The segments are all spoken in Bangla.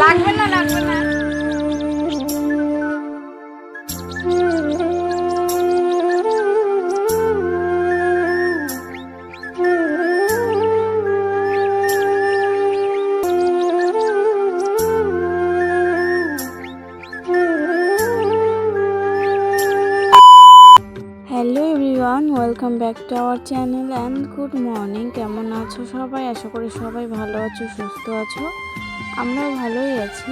লাগবে না, লাগবে না। Hello everyone, welcome back to our channel and good morning. কেমন আছো সবাই? আশা করি সবাই ভালো আছো, সুস্থ আছো। আমরাও ভালোই আছি।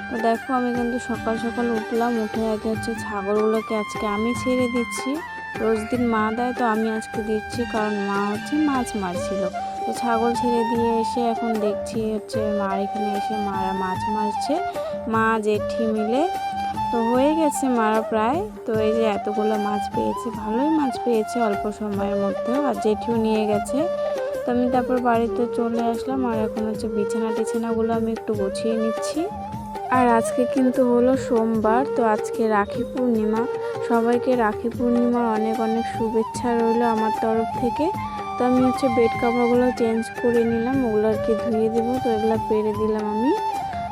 তো দেখো, আমি কিন্তু সকাল সকাল উঠলাম। উঠে আগে হচ্ছে ছাগলগুলোকে আজকে আমি ছেড়ে দিচ্ছি। রোজ দিন মা দেয়, তো আমি আজকে দিচ্ছি, কারণ মা হচ্ছে মাছ মারছিল। তো ছাগল ছেড়ে দিয়ে এসে এখন দেখছি হচ্ছে মার এখানে এসে মারা মাছ মারছে, মা জেঠি মিলে। তো হয়ে গেছে মারা প্রায়। তো এই যে এতগুলো মাছ পেয়েছে, ভালোই মাছ পেয়েছে অল্প সময়ের মধ্যে, আর জেঠিও নিয়ে গেছে। তো আমি তারপর বাড়িতে চলে আসলাম, আর এখন হচ্ছে বিছানাগুলো আমি একটু গুছিয়ে নিচ্ছি। আর আজকে কিন্তু হলো সোমবার, তো আজকে রাখি পূর্ণিমা। সবাইকে রাখি পূর্ণিমার অনেক অনেক শুভেচ্ছা রইলো আমার তরফ থেকে। তো আমি হচ্ছে বেড কাভারগুলো চেঞ্জ করে নিলাম, ওগুলো আর কি ধুয়ে দেবো। তো এগুলো পেরে দিলাম আমি।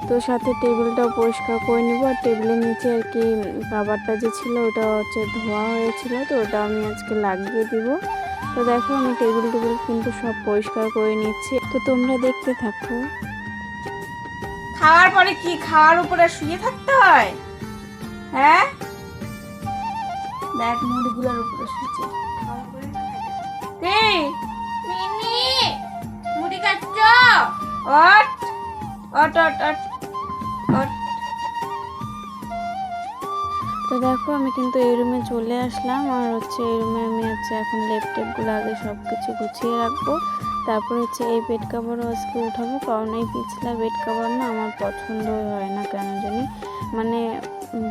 তো সাথে টেবিলটাও পরিষ্কার করে নেবো, আর টেবিলের নিচে আর কি কাভারটা যে ছিল ওটা হচ্ছে ধোয়া হয়েছিল, তো ওটা আমি আজকে লাগিয়ে দিব। তো দেখো, আমি টেবিল কিন্তু সব পরিষ্কার করে নিচ্ছি। তো তোমরা দেখতে থাকো। খাওয়ার পরে কি খাওয়ার উপরে শুয়ে থাকতে হয়? হ্যাঁ, দেখ মুড়িগুলোর উপরে শুয়েছে। মিনি মুড়ি খাচ্ছ? ওঠ ওঠ ওঠ ওঠ ওঠ। তো দেখো, আমি কিন্তু এই রুমে চলে আসলাম, আর হচ্ছে এই রুমে আমি হচ্ছে এখন ল্যাপটপগুলো আগে সব কিছু গুছিয়ে রাখবো। তারপর হচ্ছে এই বেড কাভারও আজকে উঠাবো, কারণ এই পিছলা বেড কাভার না আমার পছন্দই হয় না কেন জানি। মানে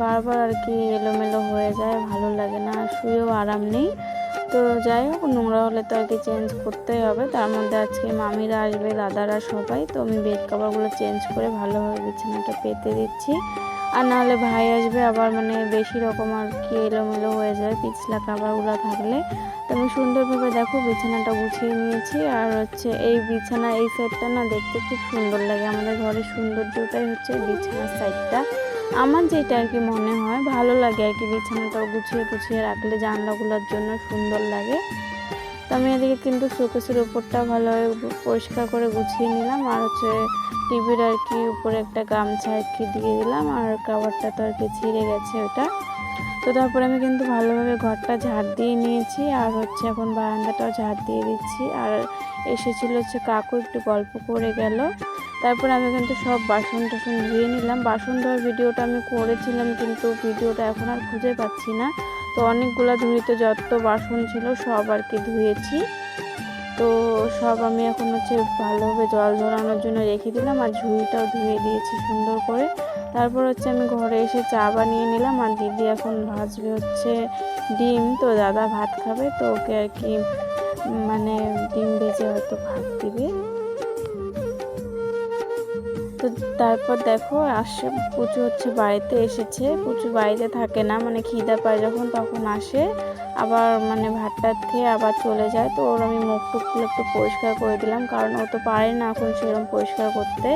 বারবার আর কি এলোমেলো হয়ে যায়, ভালো লাগে না, আর শুয়েও আরাম নেই। তো যাই হোক, নোংরা হলে তো আর কি চেঞ্জ করতেই হবে। তার মধ্যে আজকে মামিরা আসবে, দাদারা সবাই। তো আমি বেড কাভারগুলো চেঞ্জ করে ভালোভাবে বিছানাটা পেতে দিচ্ছি। আর নাহলে ভাই আসবে আবার, মানে বেশি রকম আর কি এলোমেলো হয়ে যায় পিছলা কাভারগুলো থাকলে। তো আমি সুন্দরভাবে দেখো বিছানাটা গুছিয়ে নিয়েছি। আর হচ্ছে এই বিছানা এই সাইডটা না দেখতে খুব সুন্দর লাগে। আমাদের ঘরের সৌন্দর্যটাই হচ্ছে বিছানার সাইডটা, আমার যেটা আর কি মনে হয় ভালো লাগে আর কি। বিছানাটাও গুছিয়ে রাখলে জানলাগুলোর জন্য সুন্দর লাগে। তো আমি এদিকে কিন্তু শোকেসের উপরটা ভালোভাবে পরিষ্কার করে গুছিয়ে নিলাম, আর হচ্ছে টিভির আর কি উপরে একটা গামছা আর কি দিয়ে দিলাম, আর কাভারটা তো আর কি ছিঁড়ে গেছে ওটা। তো তারপরে আমি কিন্তু ভালোভাবে ঘরটা ঝাড় দিয়ে নিয়েছি, আর হচ্ছে এখন বারান্দাটাও ঝাড় দিয়ে দিচ্ছি। আর এসেছিল হচ্ছে কাকু, একটু গল্প করে গেল। তারপরে আমি কিন্তু সব বাসন টাসন ধুয়ে নিলাম। বাসন ধোয়ার ভিডিওটা আমি করেছিলাম, কিন্তু ভিডিওটা এখন আর খুঁজে পাচ্ছি না। তো অনেকগুলো ধুইতে যত বাসন ছিল সব আর কি ধুয়েছি। তো সব আমি এখন হচ্ছে ভালোভাবে জল ঝরানোর জন্য রেখে দিলাম, আর ঝুড়িটাও ধুয়ে দিয়েছি সুন্দর করে। তারপর হচ্ছে আমি ঘরে এসে চা বানিয়ে নিলাম, আর দিদি এখন ভাজবে হচ্ছে ডিম। তো দাদা ভাত খাবে, তো ওকে আর কি মানে ডিম ভেজে হয়তো ভাত দিবে। তো তারপর দেখো আসে পুচু হচ্ছে বাড়িতে এসেছে। পুচু বাড়িতে থাকে না, মানে খিদা পায় যখন তখন আসে, আবার মানে ভাত টাত খেয়ে আবার চলে যায়। তো ওর আমি মুখ টুকগুলো একটু পরিষ্কার করে দিলাম, কারণ ও তো পারে না এখন সেরকম পরিষ্কার করতে।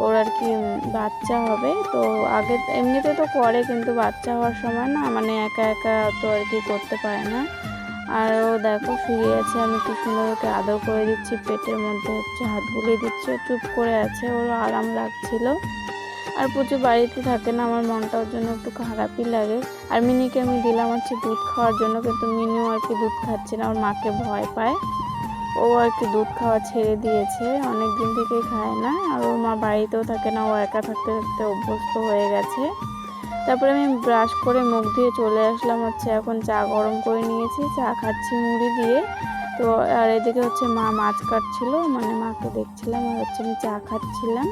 ওর আর কি বাচ্চা হবে, তো আগে এমনিতে তো করে, কিন্তু বাচ্চা হওয়ার সময় না মানে একা একা তো আর কি করতে পারে না। আর ও দেখো শুয়ে আছে, আমি কি সুন্দর ওকে আদর করে দিচ্ছি, পেটের মধ্যে হচ্ছে হাত বুলিয়ে দিচ্ছি, ও চুপ করে আছে, ওর আরাম লাগছিল। আর প্রচুর বাড়িতে থাকে না, আমার মনটা ওর জন্য একটু খারাপই লাগে। আর মিনিকে আমি দিলাম হচ্ছে দুধ খাওয়ার জন্য, কিন্তু মিনিও আর কি দুধ খাচ্ছে না, ওর মাকে ভয় পায়। ও আর কি দুধ খাওয়া ছেড়ে দিয়েছে, অনেক দিন থেকেই খায় না। আর ওর মা বাড়িতেও থাকে না, ও একা থাকতে থাকতে অভ্যস্ত হয়ে গেছে। তারপরে আমি ব্রাশ করে মুখ ধুয়ে চলে আসলাম হচ্ছে, এখন চা গরম করে নিয়েছি, চা খাচ্ছি মুড়ি দিয়ে। তো আর এদিকে হচ্ছে মা মাছ কাটছিল, মানে মাকে দেখছিলাম, আর হচ্ছে আমি চা খাচ্ছিলাম।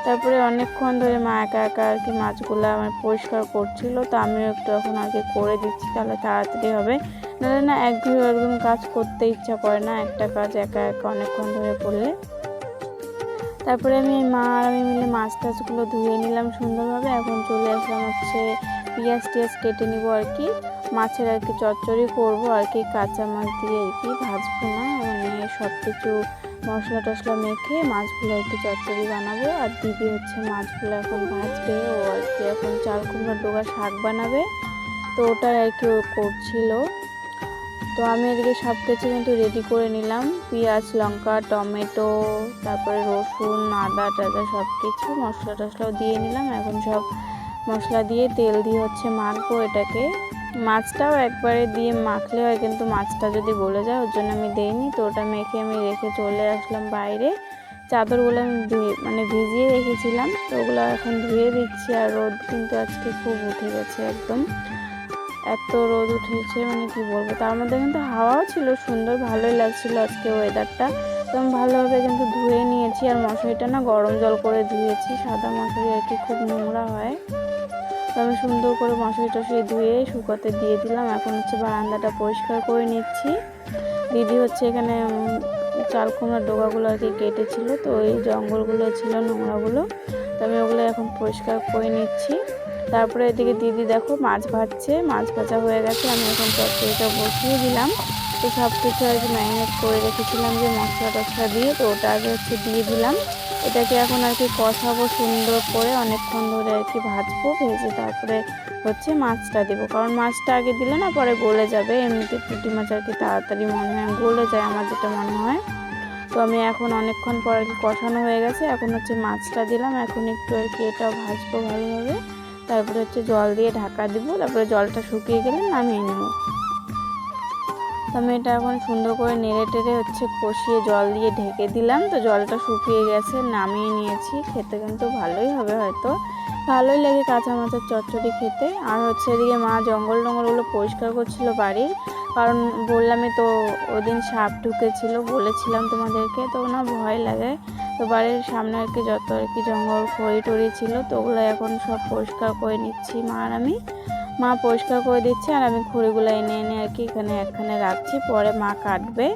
তারপরে অনেকক্ষণ ধরে মা একা একা আর কি মাছগুলো আমার পরিষ্কার করছিল, তো আমিও একটু এখন আর কি করে দিচ্ছি, তাহলে তাড়াতাড়ি হবে। নাহলে না একঘেয়ে একদম কাজ করতে ইচ্ছা করে না, একটা কাজ একা একা অনেকক্ষণ ধরে করলে। তারপরে আমি মা আর আমি মিলে মাছ টাছগুলো ধুয়ে নিলাম সুন্দরভাবে। এখন চলে আসলাম হচ্ছে পেঁয়াজ টিয়াজ কেটে নিব আর কি, মাছের আর কি চচ্চড়ি করবো আর কি, কাঁচা মাছ দিয়ে আর কি, ভাজবো না, মানে সব কিছু মশলা টশলা মেখে মাছগুলো আর কি চচ্চড়ি বানাবো। আর দিদি হচ্ছে মাছগুলো এখন ভাজবে, ও আর কি এখন চাল কুমড়োর ডোকা শাক বানাবে, তো ওটাই আর কি ও করছিল। তো আমি এদিকে সব কিছু কিন্তু রেডি করে নিলাম, পেঁয়াজ লঙ্কা টমেটো তারপরে রসুন আদা টাদা সব কিছু মশলা টশলাও দিয়ে নিলাম। এখন সব মশলা দিয়ে তেল দিয়ে হচ্ছে মাখবো এটাকে। মাছটাও একবারে দিয়ে মাখলে হয়, কিন্তু মাছটা যদি গলে যায় ওর জন্য আমি দেইনি। তো ওটা মেখে আমি রেখে চলে আসলাম বাইরে। চাদরগুলো আমি মানে ভিজিয়ে রেখেছিলাম, তো ওগুলো এখন ধুয়ে দিচ্ছি। আর রোদ কিন্তু আজকে খুব উঠে গেছে, একদম এত রোদ উঠেছে মানে কি বলবো। তার মধ্যে কিন্তু হাওয়াও ছিল সুন্দর, ভালোই লাগছিল আজকে ওয়েদারটা। তো আমি ভালোভাবে কিন্তু ধুয়ে নিয়েছি। আর মশারিটা না গরম জল করে ধুয়েছি, সাদা মশারি আর কি খুব নোংরা হয়। তো আমি সুন্দর করে মশারি টশারি ধুয়ে শুকাতে দিয়ে দিলাম। এখন হচ্ছে বারান্দাটা পরিষ্কার করে নিচ্ছি। দিদি হচ্ছে এখানে চাল কুমড়ার ডোকাগুলো আর কি কেটেছিল, তো ওই জঙ্গলগুলো ছিল নোংরাগুলো, তো আমি ওগুলো এখন পরিষ্কার করে নিচ্ছি। তারপরে এদিকে দিদি দেখো মাছ ভাজছে, মাছ ভাজা হয়ে গেছে, আমি এখন তরকারিটা বসিয়ে দিলাম। তো সব কিছু আর কি ম্যারিনেট করে রেখেছিলাম যে মশলা টশলা দিয়ে, তো ওটা আগে হচ্ছে দিয়ে দিলাম। এটাকে এখন আর কি কষাবো সুন্দর করে, অনেকক্ষণ ধরে আর কি ভাজবো, ভেজে তারপরে হচ্ছে মাছটা দেবো। কারণ মাছটা আগে দিলে না পরে গলে যাবে, এমনিতে পুঁটি মাছ আর কি তাড়াতাড়ি মনে হয় গলে যায় আমার যেটা মনে হয়। তো আমি এখন অনেকক্ষণ পর আর কি কষানো হয়ে গেছে, এখন হচ্ছে মাছটা দিলাম। এখন একটু আর কি এটাও ভাজবো ভালোভাবে, তারপরে হচ্ছে জল দিয়ে ঢাকা দিব, তারপরে জলটা শুকিয়ে গেলে নামিয়ে নেব। তো আমি এটা এখন সুন্দর করে নেড়ে টেড়ে হচ্ছে কষিয়ে জল দিয়ে ঢেকে দিলাম। তো জলটা শুকিয়ে গেছে, নামিয়ে নিয়েছি। খেতে কিন্তু ভালোই হবে, হয়তো ভালোই লাগে কাঁচা মাছের চচ্চড়ি খেতে। আর হচ্ছে এদিকে মা জঙ্গল টঙ্গলগুলো পরিষ্কার করছিল বাড়ির, কারণ বললামই তো ওদিন সাপ ঢুকেছিল, বলেছিলাম তোমাদেরকে, তো না ভয় লাগে। তো বাড়ির সামনে আর কি যত আর কি জঙ্গল খড়ি টড়ি ছিল, তো ওগুলো এখন সব পরিষ্কার করে নিচ্ছি মা আর আমি। মা পরিষ্কার করে দিচ্ছে আর আমি খড়িগুলো এনে এনে আর কি একখানে রাখছি, পরে মা কাটবে।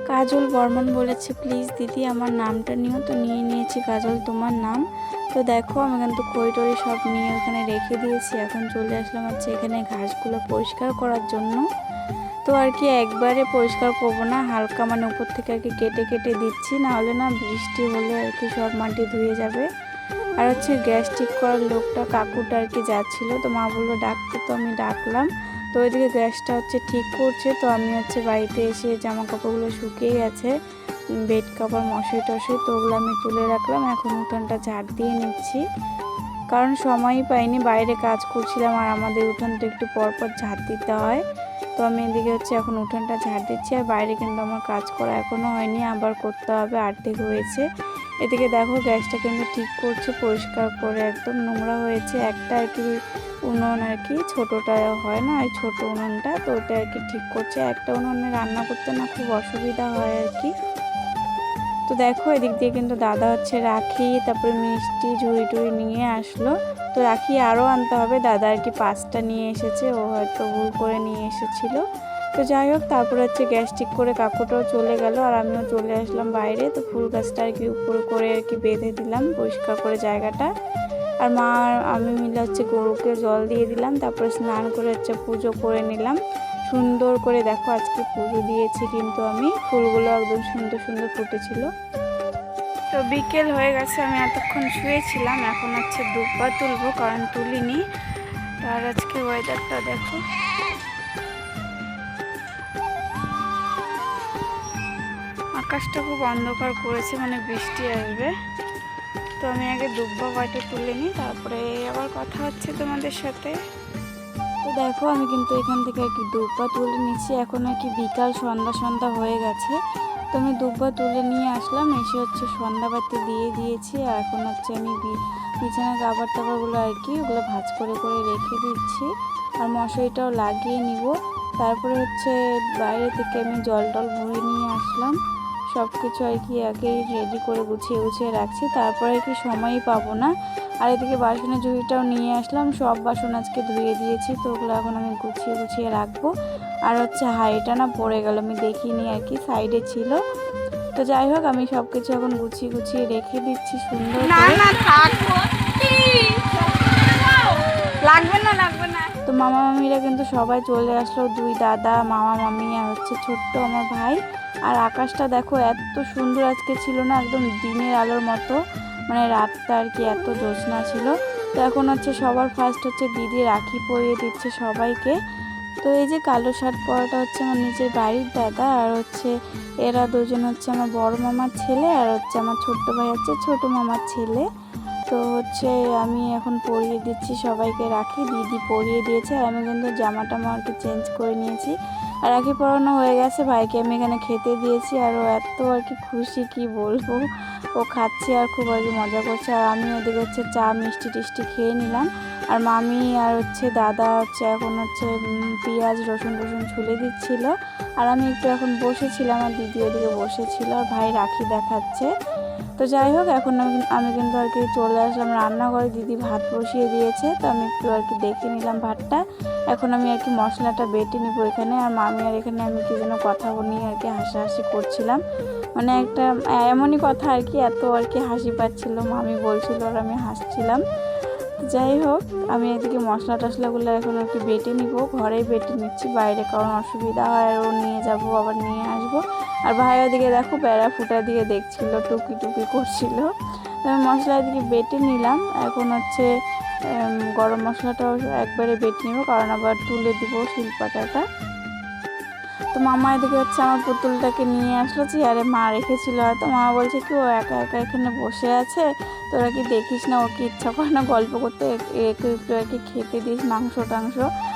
কাজল বর্মন বলেছে প্লিজ দিদি আমার নামটা নিও, তো নিয়ে নিয়েছি কাজল তোমার নাম। তো দেখো আমি কিন্তু খড়ি টড়ি সব নিয়ে ওখানে রেখে দিয়েছি। এখন চলে আসলাম হচ্ছে এখানে ঘাসগুলো পরিষ্কার করার জন্য। তো আর কি একবারে পরিষ্কার করবো না, হালকা মানে উপর থেকে আর কি কেটে কেটে দিচ্ছি, না হলে না বৃষ্টি হলে আর কি সব মাটি ধুয়ে যাবে। আর হচ্ছে গ্যাস ঠিক করার লোকটা কাকুটা আর কি যাচ্ছিলো, তো মা বললো ডাকতে, তো আমি ডাকলাম। তো ওইদিকে গ্যাসটা হচ্ছে ঠিক করছে, তো আমি হচ্ছে বাড়িতে এসে জামা কাপড়গুলো শুকিয়ে গেছে, বেড কাপড় মশারি টশারি, তো ওগুলো আমি তুলে রাখলাম। এখন উঠোনটা ঝাড় দিয়ে নিচ্ছি, কারণ সময়ই পাইনি, বাইরে কাজ করছিলাম আর আমাদের উঠোনটা একটু পরপর ঝাড় দিতে হয়। তো আমি এদিকে হচ্ছে এখন উঠোনটা ঝাড় দিচ্ছি। আর বাইরে কিন্তু আমার কাজ করা এখনও হয়নি, আবার করতে হবে, অর্ধেক হয়েছে। এদিকে দেখো গ্যাসটা কিন্তু ঠিক করছে, পরিষ্কার করে, একদম নোংরা হয়েছে। একটা আর কি উনুন আর কি ছোটোটা হয় না, ওই ছোটো উনুনটা, তো ওটা আর কি ঠিক করছে। একটা উনুনে রান্না করতে না খুব অসুবিধা হয় আর কি। তো দেখো এদিক দিয়ে কিন্তু দাদা হচ্ছে রাখি তারপরে মিষ্টি ঝুড়ি টুড়ি নিয়ে আসলো। তো রাখি আরও আনতে হবে, দাদা আর কি 5টা নিয়ে এসেছে, ও হয়তো ভুল করে নিয়ে এসেছিলো। তো যাই হোক, তারপরে হচ্ছে গ্যাস ঠিক করে কাকুটাও চলে গেল আর আমিও চলে আসলাম বাইরে। তো ফুল গাছটা আর কি উপর করে আর কি বেঁধে দিলাম পরিষ্কার করে জায়গাটা। আর মা আমি মিলে হচ্ছে গরুকে জল দিয়ে দিলাম, তারপরে স্নান করে হচ্ছে পুজো করে নিলাম সুন্দর করে। দেখো আজকে পুজো দিয়েছি কিন্তু আমি, ফুলগুলো একদম সুন্দর সুন্দর ফুটেছিল। তো বিকেল হয়ে গেছে, আমি এতক্ষণ শুয়েছিলাম, এখন হচ্ছে দুব্বা তুলবো, কারণ তুলিনি। আর আজকে ওয়েদারটা দেখো, আকাশটা খুব অন্ধকার করেছে, মানে বৃষ্টি আসবে। তো আমি আগে দুব্বা কয়টা তুলে নিই, তারপরে আবার কথা হচ্ছে তোমাদের সাথে। তো দেখো আমি কিন্তু এখান থেকে আর কি দুব্বা তুলে নিচ্ছি, এখন আর কি বিকাল সন্ধ্যা সন্ধ্যা হয়ে গেছে। তো আমি দুব্বা তুলে নিয়ে আসলাম, এসে হচ্ছে সন্ধ্যাবাতি দিয়ে দিয়েছি। আর এখন হচ্ছে আমি বিছানার কাপড় টাপড়গুলো আর কি ওগুলো ভাঁজ করে করে রেখে দিচ্ছি, আর মশারিটাও লাগিয়ে নিব। তারপরে হচ্ছে বাইরে থেকে আমি জল টল ভরে নিয়ে আসলাম, সব কিছু আর কি আগেই রেডি করে গুছিয়ে গুছিয়ে রাখছি, তারপরে কি সময়ই পাবো না। আর এদিকে বাসনের ঝুড়িটাও নিয়ে আসলাম, সব বাসন আজকে ধুয়ে দিয়েছি, তো ওগুলো এখন আমি গুছিয়ে গুছিয়ে রাখবো। আর হচ্ছে হাঁড়িটা না পড়ে গেল, আমি দেখিনি আর কি, সাইডে ছিল। তো যাই হোক, আমি সব কিছু এখন গুছিয়ে গুছিয়ে রেখে দিচ্ছি সুন্দর না করে। না থাক, লাগবে না লাগবে না। তো মামা মামিরা কিন্তু সবাই চলে আসলো, দুই দাদা, মামা মামি আর হচ্ছে ছোট্ট আমার ভাই। আর আকাশটা দেখো এত সুন্দর আজকে ছিল না, একদম দিনের আলোর মতো, মানে রাতটা আর কি এত জ্যোৎস্না ছিল। তো এখন হচ্ছে সবার ফার্স্ট হচ্ছে দিদি রাখি পরিয়ে দিচ্ছে সবাইকে। তো এই যে কালো শার্ট পরাটা হচ্ছে আমার নিজের বাড়ির দাদা, আর হচ্ছে এরা দুজন হচ্ছে আমার বড় মামার ছেলে, আর হচ্ছে আমার ছোট্ট ভাই হচ্ছে ছোট মামার ছেলে। তো হচ্ছে আমি এখন পরিয়ে দিচ্ছি সবাইকে রাখি, দিদি পরিয়ে দিয়েছে, আর আমি কিন্তু জামাটা আর কি চেঞ্জ করে নিয়েছি। আর রাখি পরানো হয়ে গেছে, ভাইকে আমি এখানে খেতে দিয়েছি, আর ও এত আর কি খুশি কি বলবো, ও খাচ্ছে আর খুব আর কি মজা করছে। আর আমি ওদিকে হচ্ছে চা মিষ্টি টিষ্টি খেয়ে নিলাম। আর মামি আর হচ্ছে দাদা হচ্ছে এখন হচ্ছে পেঁয়াজ রসুন টসুন ছুলে দিচ্ছিল। আর আমি একটু এখন বসেছিলাম, আর দিদি ওদিকে বসেছিল, আর ভাই রাখি দেখাচ্ছে। তো যাই হোক, এখন আমি কিন্তু আর কি চলে আসলাম রান্নাঘরে, দিদি ভাত বসিয়ে দিয়েছে, তো আমি একটু আর কি দেখে নিলাম ভাতটা। এখন আমি আর কি মশলাটা বেটে নিব এখানে, আর মামি আর এখানে আমি কি যেন কথা নিয়ে আর কি হাসাহাসি করছিলাম, মানে একটা এমনই কথা আর কি, এত আর কি হাসি পাচ্ছিল, মামি বলছিল আর আমি হাসছিলাম। যাই হোক, আমি এদিকে মশলা টশলাগুলো এখন আর কি বেটে নিব, ঘরেই বেটে নিচ্ছি, বাইরে কারণ অসুবিধা হয়, আর ও নিয়ে যাব আবার নিয়ে আসবো। আর ভাই ওদিকে দেখো বেড়া ফুটা দিয়ে দেখছিল, টুকি টুকি করছিল। তো আমি মশলা এদিকে বেটে নিলাম, এখন হচ্ছে গরম মশলাটাও একবারে বেটে নেবো, কারণ আবার তুলে দিব শিলপাটাটা। তো মামা এদিকে হচ্ছে আমার পুতুলটাকে নিয়ে আসলো, চেয়ারে মা রেখেছিল, হয়তো মা বলছে কি ও একা একা এখানে বসে আছে, তোরা কি দেখিস না, ও কি ইচ্ছা করে না গল্প করতে, একটু একটু আর কি খেতে দিস মাংস টাংস।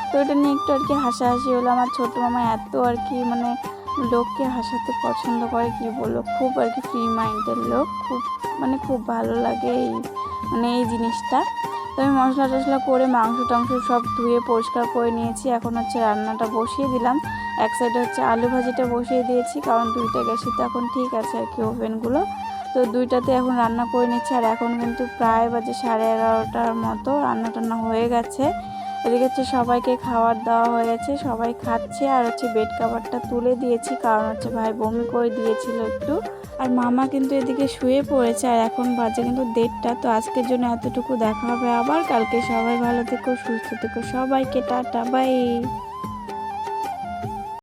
তো এটা নিয়ে একটু আর কি হাসাহাসি হলো। আমার ছোটো মামা এত আর কি মানে লোককে হাসাতে পছন্দ করে, কি বলবো, খুব আর কি ফ্রি মাইন্ডের লোক, খুব মানে খুব ভালো লাগে এই জিনিসটা। তো আমি মশলা টশলা করে মাংস টাংস সব ধুয়ে পরিষ্কার করে নিয়েছি, এখন হচ্ছে রান্নাটা বসিয়ে দিলাম। এক সাইডে হচ্ছে আলু ভাজিটা বসিয়ে দিয়েছি, কারণ দুইটা গ্যাসই তো এখন ঠিক আছে আর কি ওভেনগুলো, তো দুইটাতে এখন রান্না করে নিচ্ছি। আর এখন কিন্তু প্রায় বাজে 11:30টার মতো, রান্না টান্না হয়ে গেছে। এদিকে হচ্ছে সবাইকে খাবার দেওয়া হয়েছে, সবাই খাচ্ছে। আর হচ্ছে বেড কাভারটা তুলে দিয়েছি, কারণ হচ্ছে ভাই বমি করে দিয়েছিল একটু। আর মামা কিন্তু এদিকে শুয়ে পড়েছে, আর এখন বাজে কিন্তু 1:30টা। তো আজকের জন্য এতটুকু, দেখা হবে আবার কালকে। সবাই ভালো থেকো, সুস্থ থেকো, সবাইকে টাটা বাই।